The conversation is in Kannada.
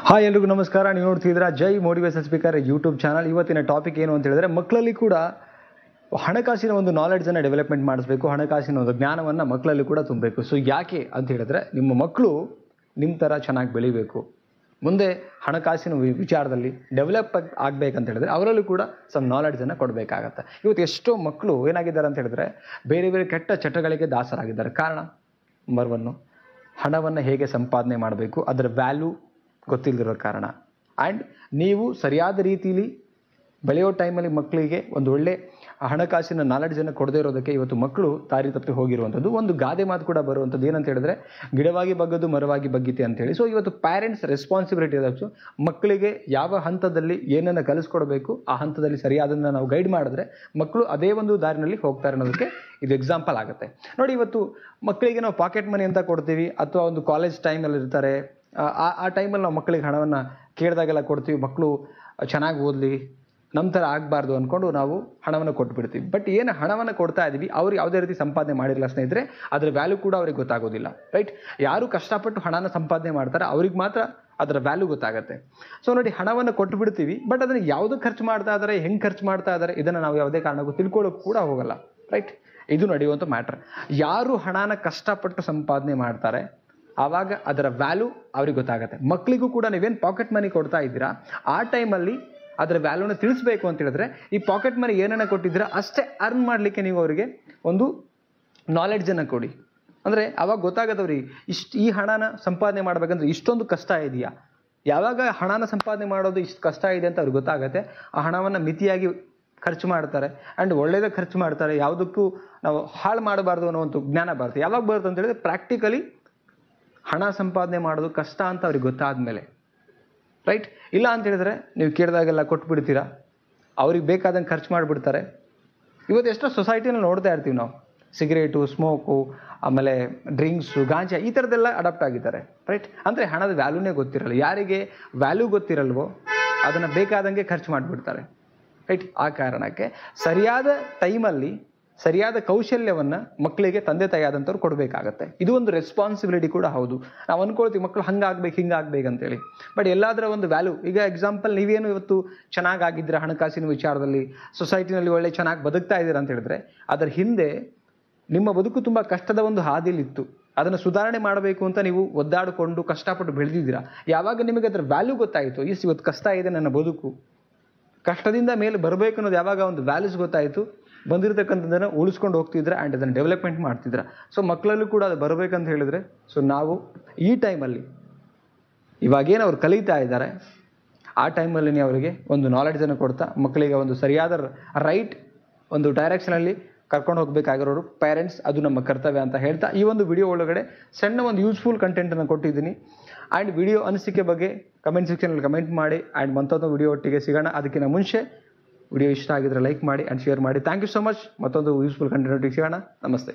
ಹಾಯ್ ಎಲ್ರಿಗೂ ನಮಸ್ಕಾರ. ನೀವು ನೋಡ್ತಿದ್ದೀರಾ ಜೈ ಮೋಟಿವೇಶನ್ ಸ್ಪೀಕರ್ ಯೂಟ್ಯೂಬ್ ಚಾನಲ್. ಇವತ್ತಿನ ಟಾಪಿಕ್ ಏನು ಅಂತ ಹೇಳಿದ್ರೆ, ಮಕ್ಕಳಲ್ಲಿ ಕೂಡ ಹಣಕಾಸಿನ ಒಂದು ನಾಲೆಡ್ಜನ್ನು ಡೆವಲಪ್ಮೆಂಟ್ ಮಾಡಿಸ್ಬೇಕು, ಹಣಕಾಸಿನ ಒಂದು ಜ್ಞಾನವನ್ನು ಮಕ್ಕಳಲ್ಲಿ ಕೂಡ ತುಂಬಬೇಕು. ಸೊ ಯಾಕೆ ಅಂತ ಹೇಳಿದ್ರೆ, ನಿಮ್ಮ ಮಕ್ಕಳು ನಿಮ್ಮ ಥರ ಚೆನ್ನಾಗಿ ಬೆಳಿಬೇಕು, ಮುಂದೆ ಹಣಕಾಸಿನ ವಿಚಾರದಲ್ಲಿ ಡೆವಲಪ್ ಆಗಬೇಕಂತ ಹೇಳಿದ್ರೆ ಅವರಲ್ಲೂ ಕೂಡ ಸಮ್ ನಾಲೆಡ್ಜನ್ನು ಕೊಡಬೇಕಾಗತ್ತೆ. ಇವತ್ತು ಎಷ್ಟೋ ಮಕ್ಕಳು ಏನಾಗಿದ್ದಾರೆ ಅಂತ ಹೇಳಿದ್ರೆ, ಬೇರೆ ಬೇರೆ ಕೆಟ್ಟ ಚಟಗಳಿಗೆ ದಾಸರಾಗಿದ್ದಾರೆ. ಕಾರಣ ನಂಬರ್ 1, ಹಣವನ್ನು ಹೇಗೆ ಸಂಪಾದನೆ ಮಾಡಬೇಕು ಅದರ ವ್ಯಾಲ್ಯೂ ಗೊತ್ತಿಲ್ಲದಿರೋ ಕಾರಣ. ಆ್ಯಂಡ್ ನೀವು ಸರಿಯಾದ ರೀತಿಯಲ್ಲಿ ಬೆಳೆಯೋ ಟೈಮಲ್ಲಿ ಮಕ್ಕಳಿಗೆ ಒಂದು ಒಳ್ಳೆ ಹಣಕಾಸಿನ ನಾಲೆಡ್ಜನ್ನು ಕೊಡದೇ ಇರೋದಕ್ಕೆ ಇವತ್ತು ಮಕ್ಕಳು ದಾರಿ ತಪ್ಪಿ ಹೋಗಿರುವಂಥದ್ದು. ಒಂದು ಗಾದೆ ಮಾತು ಕೂಡ ಬರುವಂಥದ್ದು ಏನಂತ ಹೇಳಿದ್ರೆ, ಗಿಡವಾಗಿ ಬಗ್ಗದು ಮರವಾಗಿ ಬಗ್ಗಿತೆ ಅಂತೇಳಿ. ಸೊ ಇವತ್ತು ಪ್ಯಾರೆಂಟ್ಸ್ ರೆಸ್ಪಾನ್ಸಿಬಿಲಿಟಿ ಇರೋದು ಮಕ್ಕಳಿಗೆ ಯಾವ ಹಂತದಲ್ಲಿ ಏನನ್ನು ಕಲಿಸ್ಕೊಡ್ಬೇಕು ಆ ಹಂತದಲ್ಲಿ ಸರಿಯಾದನ್ನು ನಾವು ಗೈಡ್ ಮಾಡಿದ್ರೆ ಮಕ್ಕಳು ಅದೇ ಒಂದು ದಾರಿನಲ್ಲಿ ಹೋಗ್ತಾರೆ ಅನ್ನೋದಕ್ಕೆ ಇದು ಎಕ್ಸಾಂಪಲ್ ಆಗುತ್ತೆ. ನೋಡಿ, ಇವತ್ತು ಮಕ್ಕಳಿಗೆ ನಾವು ಪಾಕೆಟ್ ಮನಿ ಅಂತ ಕೊಡ್ತೀವಿ, ಅಥವಾ ಒಂದು ಕಾಲೇಜ್ ಟೈಮಲ್ಲಿ ಇರ್ತಾರೆ, ಆ ಟೈಮಲ್ಲಿ ನಾವು ಮಕ್ಕಳಿಗೆ ಹಣವನ್ನು ಕೇಳಿದಾಗೆಲ್ಲ ಕೊಡ್ತೀವಿ. ಮಕ್ಕಳು ಚೆನ್ನಾಗಿ ಓದಲಿ, ನಮ್ಮ ಥರ ಆಗಬಾರ್ದು ಅಂದ್ಕೊಂಡು ನಾವು ಹಣವನ್ನು ಕೊಟ್ಬಿಡ್ತೀವಿ. ಬಟ್ ಏನು ಹಣವನ್ನು ಕೊಡ್ತಾ ಇದ್ದೀವಿ ಅವ್ರು ಯಾವುದೇ ರೀತಿ ಸಂಪಾದನೆ ಮಾಡಿರಲ್ಲ ಸ್ನೇಹಿತರೆ, ಅದರ ವ್ಯಾಲ್ಯೂ ಕೂಡ ಅವ್ರಿಗೆ ಗೊತ್ತಾಗೋದಿಲ್ಲ. ರೈಟ್? ಯಾರು ಕಷ್ಟಪಟ್ಟು ಹಣನ ಸಂಪಾದನೆ ಮಾಡ್ತಾರೆ ಅವ್ರಿಗೆ ಮಾತ್ರ ಅದರ ವ್ಯಾಲ್ಯೂ ಗೊತ್ತಾಗುತ್ತೆ. ಸೊ ನೋಡಿ, ಹಣವನ್ನು ಕೊಟ್ಟು ಬಿಡ್ತೀವಿ, ಬಟ್ ಅದನ್ನು ಯಾವುದಕ್ಕೆ ಖರ್ಚು ಮಾಡ್ತಾ ಇದ್ದಾರೆ, ಹೆಂಗೆ ಖರ್ಚು ಮಾಡ್ತಾ ಇದ್ದಾರೆ ಇದನ್ನು ನಾವು ಯಾವುದೇ ಕಾರಣಕ್ಕೂ ತಿಳ್ಕೊಳ್ಳೋಕೆ ಕೂಡ ಹೋಗಲ್ಲ. ರೈಟ್? ಇದು ನಡೆಯುವಂಥ ಮ್ಯಾಟ್ರ್. ಯಾರು ಹಣನ ಕಷ್ಟಪಟ್ಟು ಸಂಪಾದನೆ ಮಾಡ್ತಾರೆ ಆವಾಗ ಅದರ ವ್ಯಾಲ್ಯೂ ಅವ್ರಿಗೆ ಗೊತ್ತಾಗುತ್ತೆ. ಮಕ್ಕಳಿಗೂ ಕೂಡ ನೀವೇನು ಪಾಕೆಟ್ ಮನಿ ಕೊಡ್ತಾ ಇದ್ದೀರಾ ಆ ಟೈಮಲ್ಲಿ ಅದರ ವ್ಯಾಲ್ಯೂನ ತಿಳಿಸ್ಬೇಕು ಅಂತ ಹೇಳಿದ್ರೆ, ಈ ಪಾಕೆಟ್ ಮನಿ ಏನನ್ನ ಕೊಟ್ಟಿದ್ದೀರಾ ಅಷ್ಟೇ ಅರ್ನ್ ಮಾಡಲಿಕ್ಕೆ ನೀವು ಅವರಿಗೆ ಒಂದು ನಾಲೆಡ್ಜನ್ನು ಕೊಡಿ. ಅಂದರೆ ಆವಾಗ ಗೊತ್ತಾಗತ್ತೆ ಅವ್ರಿಗೆ, ಈ ಹಣನ ಸಂಪಾದನೆ ಮಾಡಬೇಕಂದ್ರೆ ಇಷ್ಟೊಂದು ಕಷ್ಟ ಇದೆಯಾ. ಯಾವಾಗ ಹಣನ ಸಂಪಾದನೆ ಮಾಡೋದು ಇಷ್ಟು ಕಷ್ಟ ಇದೆ ಅಂತ ಅವ್ರಿಗೆ ಗೊತ್ತಾಗುತ್ತೆ, ಆ ಹಣವನ್ನು ಮಿತಿಯಾಗಿ ಖರ್ಚು ಮಾಡ್ತಾರೆ ಆ್ಯಂಡ್ ಒಳ್ಳೆಯದೇ ಖರ್ಚು ಮಾಡ್ತಾರೆ. ಯಾವುದಕ್ಕೂ ನಾವು ಹಾಳು ಮಾಡಬಾರ್ದು ಅನ್ನೋ ಒಂದು ಜ್ಞಾನ ಬರುತ್ತೆ. ಯಾವಾಗ ಬರುತ್ತೆ ಅಂತ ಹೇಳಿದ್ರೆ, ಪ್ರಾಕ್ಟಿಕಲಿ ಹಣ ಸಂಪಾದನೆ ಮಾಡೋದು ಕಷ್ಟ ಅಂತ ಅವ್ರಿಗೆ ಗೊತ್ತಾದ ಮೇಲೆ. ರೈಟ್? ಇಲ್ಲ ಅಂತ ಹೇಳಿದ್ರೆ ನೀವು ಕೇಳಿದಾಗೆಲ್ಲ ಕೊಟ್ಬಿಡ್ತೀರಾ, ಅವ್ರಿಗೆ ಬೇಕಾದಂಗೆ ಖರ್ಚು ಮಾಡಿಬಿಡ್ತಾರೆ. ಇವತ್ತು ಎಷ್ಟೋ ಸೊಸೈಟಿನಲ್ಲಿ ನೋಡ್ತಾ ಇರ್ತೀವಿ ನಾವು, ಸಿಗರೇಟು, ಸ್ಮೋಕು, ಆಮೇಲೆ ಡ್ರಿಂಕ್ಸು, ಗಾಂಜಾ ಈ ಥರದ್ದೆಲ್ಲ ಅಡಾಪ್ಟ್ ಆಗಿದ್ದಾರೆ. ರೈಟ್? ಅಂದರೆ ಹಣದ ವ್ಯಾಲ್ಯೂನೇ ಗೊತ್ತಿರಲ್ಲ. ಯಾರಿಗೆ ವ್ಯಾಲ್ಯೂ ಗೊತ್ತಿರಲ್ವೋ ಅದನ್ನು ಬೇಕಾದಂಗೆ ಖರ್ಚು ಮಾಡಿಬಿಡ್ತಾರೆ. ರೈಟ್? ಆ ಕಾರಣಕ್ಕೆ ಸರಿಯಾದ ಟೈಮಲ್ಲಿ ಸರಿಯಾದ ಕೌಶಲ್ಯವನ್ನು ಮಕ್ಕಳಿಗೆ ತಂದೆ ತಾಯಿಯಾದಂಥವ್ರು ಕೊಡಬೇಕಾಗತ್ತೆ. ಇದು ಒಂದು ರೆಸ್ಪಾನ್ಸಿಬಿಲಿಟಿ ಕೂಡ ಹೌದು. ನಾವು ಅಂದ್ಕೊಳ್ತೀವಿ ಮಕ್ಕಳು ಹಂಗಾಗ್ಬೇಕು ಹಿಂಗಾಗ್ಬೇಕಂತೇಳಿ, ಬಟ್ ಎಲ್ಲದರ ಒಂದು ವ್ಯಾಲ್ಯೂ. ಈಗ ಎಕ್ಸಾಂಪಲ್, ನೀವೇನು ಇವತ್ತು ಚೆನ್ನಾಗಿದ್ದೀರಾ ಹಣಕಾಸಿನ ವಿಚಾರದಲ್ಲಿ, ಸೊಸೈಟಿನಲ್ಲಿ ಒಳ್ಳೆ ಚೆನ್ನಾಗಿ ಬದುಕ್ತಾ ಇದ್ದೀರಾ ಅಂತ ಹೇಳಿದ್ರೆ, ಅದರ ಹಿಂದೆ ನಿಮ್ಮ ಬದುಕು ತುಂಬ ಕಷ್ಟದ ಒಂದು ಹಾದಿಲಿತ್ತು. ಅದನ್ನು ಸುಧಾರಣೆ ಮಾಡಬೇಕು ಅಂತ ನೀವು ಒದ್ದಾಡಿಕೊಂಡು ಕಷ್ಟಪಟ್ಟು ಬೆಳೆದಿದ್ದೀರಾ. ಯಾವಾಗ ನಿಮಗೆ ಅದರ ವ್ಯಾಲ್ಯೂ ಗೊತ್ತಾಯಿತು, ಇವತ್ತು ಕಷ್ಟ ಇದೆ ನನ್ನ ಬದುಕು, ಕಷ್ಟದಿಂದ ಮೇಲೆ ಬರಬೇಕು ಅನ್ನೋದು ಯಾವಾಗ ಒಂದು ವ್ಯಾಲ್ಯೂಸ್ ಗೊತ್ತಾಯಿತು, ಬಂದಿರತಕ್ಕಂಥದ್ದನ್ನು ಉಳಿಸ್ಕೊಂಡು ಹೋಗ್ತಿದ್ರೆ ಆ್ಯಂಡ್ ಅದನ್ನು ಡೆವಲಪ್ಮೆಂಟ್ ಮಾಡ್ತಿದ್ರೆ, ಸೊ ಮಕ್ಕಳಲ್ಲೂ ಕೂಡ ಅದು ಬರಬೇಕಂತ ಹೇಳಿದರೆ, ಸೊ ನಾವು ಈ ಟೈಮಲ್ಲಿ ಇವಾಗೇನು ಅವ್ರು ಕಲಿತಾ ಇದ್ದಾರೆ ಆ ಟೈಮಲ್ಲಿ ನೀವು ಅವರಿಗೆ ಒಂದು ನಾಲೆಡ್ಜನ್ನು ಕೊಡ್ತಾ ಮಕ್ಕಳಿಗೆ ಒಂದು ಸರಿಯಾದ ರೈಟ್ ಒಂದು ಡೈರೆಕ್ಷನಲ್ಲಿ ಕರ್ಕೊಂಡು ಹೋಗಬೇಕಾಗಿರೋರು ಪೇರೆಂಟ್ಸ್. ಅದು ನಮ್ಮ ಕರ್ತವ್ಯ ಅಂತ ಹೇಳ್ತಾ ಈ ಒಂದು ವಿಡಿಯೋ ಒಳಗಡೆ ಸಣ್ಣ ಒಂದು ಯೂಸ್ಫುಲ್ ಕಂಟೆಂಟನ್ನು ಕೊಟ್ಟಿದ್ದೀನಿ. ಆ್ಯಂಡ್ ವಿಡಿಯೋ ಅನಿಸಿಕೆ ಬಗ್ಗೆ ಕಮೆಂಟ್ ಸೆಕ್ಷನಲ್ಲಿ ಕಮೆಂಟ್ ಮಾಡಿ. ಆ್ಯಂಡ್ ಮತ್ತೊಂದು ವಿಡಿಯೋ ಒಟ್ಟಿಗೆ ಸಿಗೋಣ. ಅದಕ್ಕಿಂತ ಮುಂಚೆ ವಿಡಿಯೋ ಇಷ್ಟ ಆಗಿದ್ರೆ ಲೈಕ್ ಮಾಡಿ ಆ್ಯಂಡ್ ಶೇರ್ ಮಾಡಿ. Thank you so much. ಮತ್ತೊಂದು ಯೂಸ್ಫುಲ್ ಕಂಟೆಂಟ್ ಒಟ್ಟಿಗೆ ಸಿಗೋಣ. ನಮಸ್ತೆ.